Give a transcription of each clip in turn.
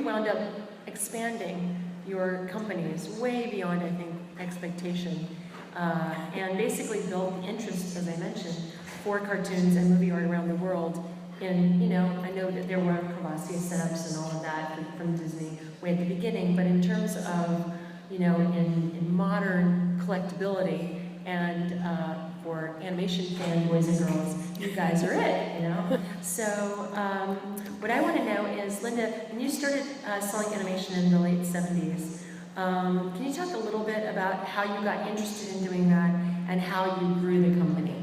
wound up expanding your companies way beyond, I think, expectation, and basically built the interest, as I mentioned, for cartoons and movie art around the world. And, you know, I know that there were Colossian setups and all of that from Disney way at the beginning, but in terms of, you know, in modern collectability and for animation fanboys and girls, you guys are it, you know? So what I want to know is, Linda, when you started selling animation in the late 70s, can you talk a little bit about how you got interested in doing that and how you grew the company?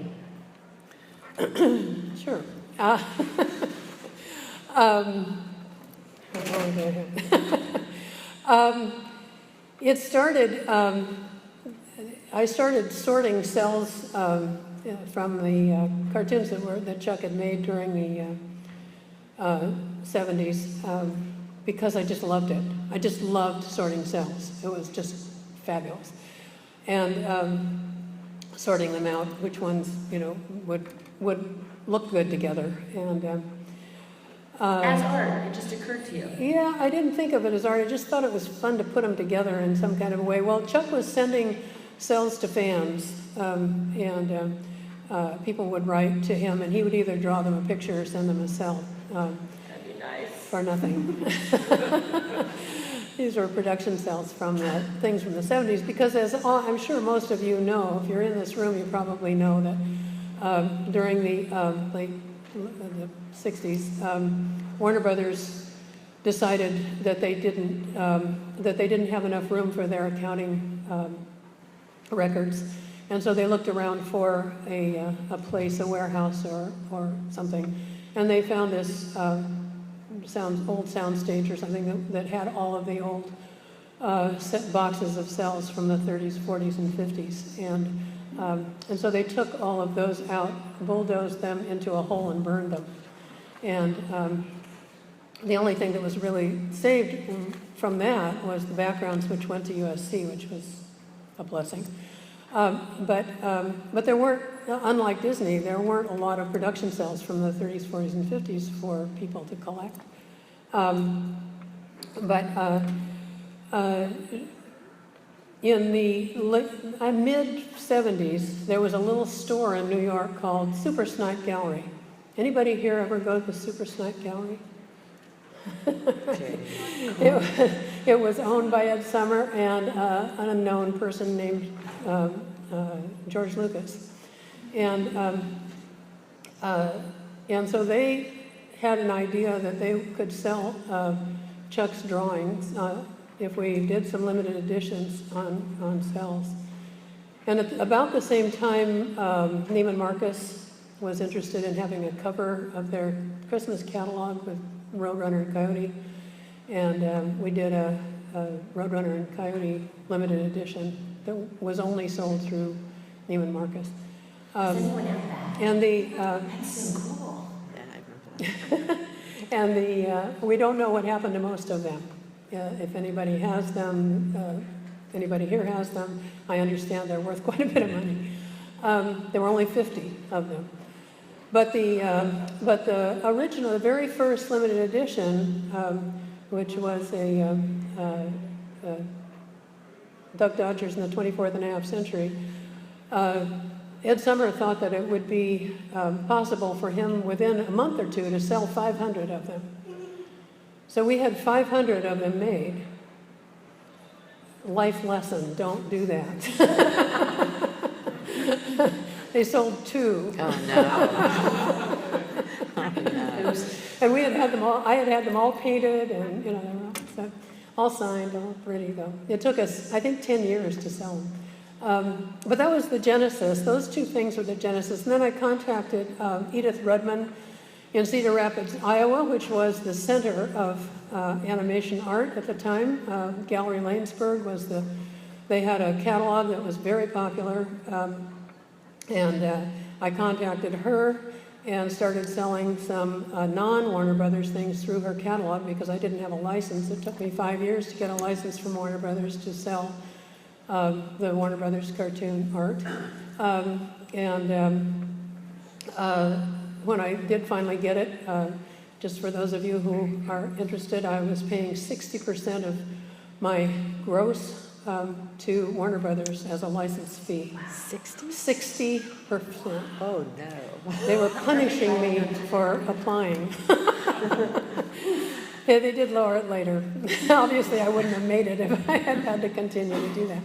Sure. It started, I started sorting cells from the cartoons that Chuck had made during the 70s because I just loved it. I just loved sorting cells. It was just fabulous. And sorting them out, which ones, you know, would look good together. And as art, it just occurred to you. Yeah, I didn't think of it as art. I just thought it was fun to put them together in some kind of a way. Well, Chuck was sending cells to fans, and people would write to him, and he would either draw them a picture or send them a cell. That'd be nice. For nothing. These were production cells from things from the 70s, because as I'm sure most of you know, if you're in this room, you probably know that during the late 60s, Warner Brothers decided that they didn't have enough room for their accounting records, and so they looked around for a place, a warehouse or something, and they found this old soundstage or something that had all of the old set boxes of cells from the 30s, 40s, and 50s, and so they took all of those out, bulldozed them into a hole, and burned them. And the only thing that was really saved from that was the backgrounds, which went to USC, which was a blessing. But there weren't, unlike Disney, there weren't a lot of production cells from the 30s, 40s, and 50s for people to collect. In the mid-70s, there was a little store in New York called Super Snipe Gallery. Anybody here ever go to the Super Snipe Gallery? It was owned by Ed Summer and an unknown person named George Lucas. And so they had an idea that they could sell Chuck's drawings if we did some limited editions on cells. And at about the same time, Neiman Marcus was interested in having a cover of their Christmas catalog with Roadrunner and Coyote. And we did a Roadrunner and Coyote limited edition that was only sold through Neiman Marcus. Does anyone have that? And That's so cool. Yeah, I remember that. and we don't know what happened to most of them. If anybody has them, anybody here has them, I understand they're worth quite a bit of money. There were only 50 of them. But the original, the very first limited edition, which was a Duck Dodgers in the 24th and a half century, Ed Summer thought that it would be possible for him within a month or two to sell 500 of them. So we had 500 of them made. Life lesson, don't do that. They sold 2. Oh, no. Oh, no. And we had them all, I had them all painted and, you know, they were all signed, all pretty though. It took us, I think, 10 years to sell them. But that was the genesis. Those 2 things were the genesis. And then I contacted Edith Rudman in Cedar Rapids, Iowa, which was the center of animation art at the time. Gallery Lanesburg was they had a catalog that was very popular. And I contacted her and started selling some non-Warner Brothers things through her catalog because I didn't have a license. It took me 5 years to get a license from Warner Brothers to sell the Warner Brothers cartoon art. When I did finally get it, Just for those of you who are interested, I was paying 60% of my gross to Warner Brothers as a license fee. 60%. Oh, no. They were punishing me for applying. Yeah, they did lower it later. Obviously, I wouldn't have made it if I had had to continue to do that.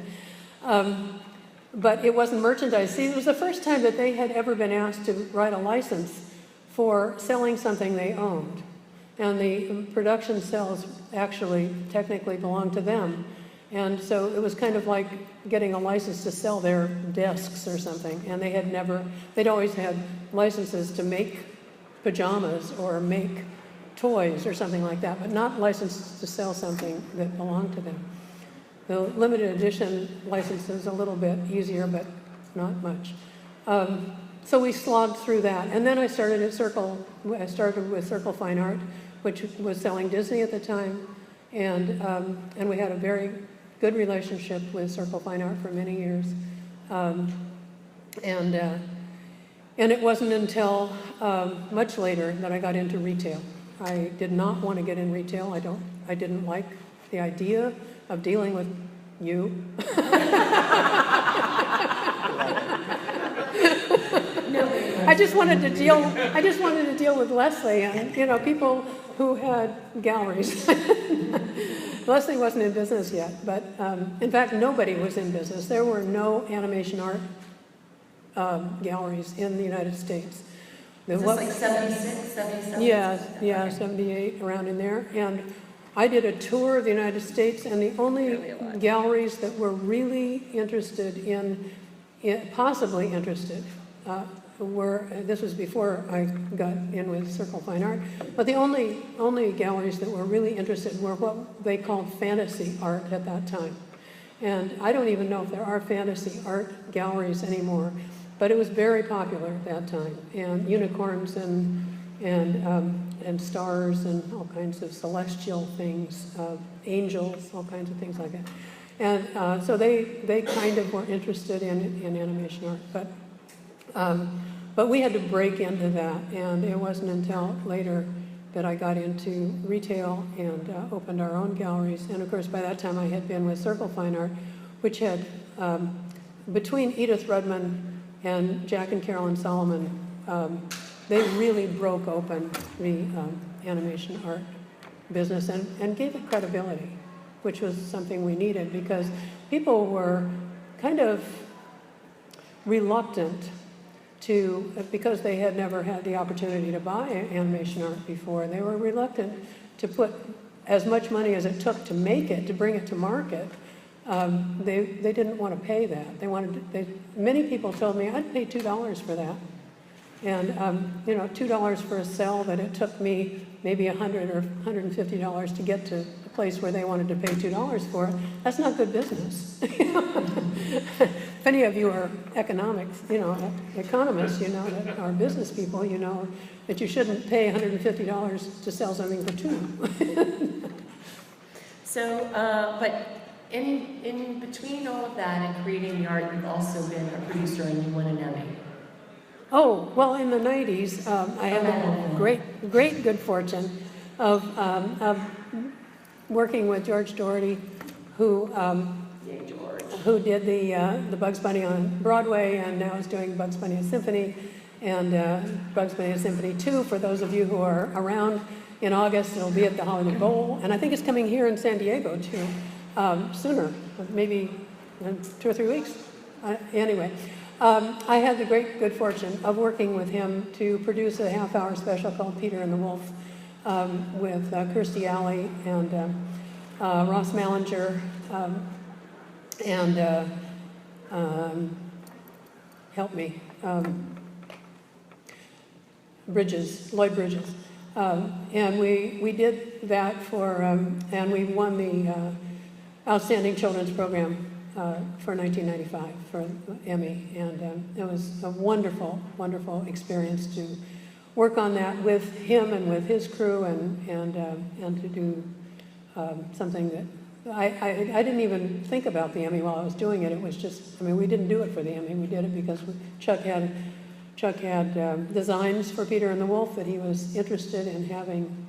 But it wasn't merchandise. See, it was the first time that they had ever been asked to write a license for selling something they owned. And the production sales actually technically belonged to them. And so it was kind of like getting a license to sell their desks or something. And they'd always had licenses to make pajamas or make toys or something like that, but not licenses to sell something that belonged to them. The limited edition license is a little bit easier, but not much. So we slogged through that. And then I started with Circle Fine Art, which was selling Disney at the time. And we had a very good relationship with Circle Fine Art for many years. And it wasn't until much later that I got into retail. I did not want to get in retail. I didn't like the idea of dealing with you. I just wanted to deal with Leslie and people who had galleries. Leslie wasn't in business yet, but in fact nobody was in business. There were no animation art galleries in the United States. Is this like 76, 77? Yeah, 78, around in there. And I did a tour of the United States, and the only galleries that were really interested possibly interested, this was before I got in with Circle Fine Art, but the only galleries that were really interested were what they called fantasy art at that time. And I don't even know if there are fantasy art galleries anymore, but it was very popular at that time. And unicorns and stars and all kinds of celestial things, angels, all kinds of things like that. And so they kind of were interested in animation art, but we had to break into that, and it wasn't until later that I got into retail and opened our own galleries. And of course, by that time I had been with Circle Fine Art, which had, between Edith Rudman and Jack and Carolyn Solomon, they really broke open the animation art business and gave it credibility, which was something we needed because people were kind of reluctant because they had never had the opportunity to buy animation art before. They were reluctant to put as much money as it took to make it, to bring it to market. They didn't want to pay that. Many people told me, I'd pay $2 for that. And, $2 for a cell that it took me maybe $100 or $150 to get to a place where they wanted to pay $2 for it. That's not good business. If any of you are economists, that are business people, that you shouldn't pay $150 to sell something for $2. So, but in between all of that and creating the art, you've also been a producer and you won an Emmy. Oh, well, in the 90s, I had the great good fortune of working with George Doherty, who did the Bugs Bunny on Broadway and now is doing Bugs Bunny and Symphony and Bugs Bunny and Symphony 2. For those of you who are around in August, it'll be at the Hollywood Bowl. And I think it's coming here in San Diego, too, sooner, maybe in 2 or 3 weeks. Anyway. I had the great good fortune of working with him to produce a half-hour special called Peter and the Wolf with Kirstie Alley and Ross Malinger and help me, Lloyd Bridges. And we did that and we won the Outstanding Children's Program for 1995 for Emmy, and it was a wonderful, wonderful experience to work on that with him and with his crew, and to do something that I didn't even think about the Emmy while I was doing it. It was just, we didn't do it for the Emmy. We did it because Chuck had Chuck had designs for Peter and the Wolf that he was interested in having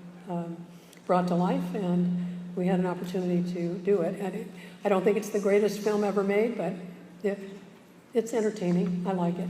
brought to life, and we had an opportunity to do it. And I don't think it's the greatest film ever made, but it's entertaining. I like it.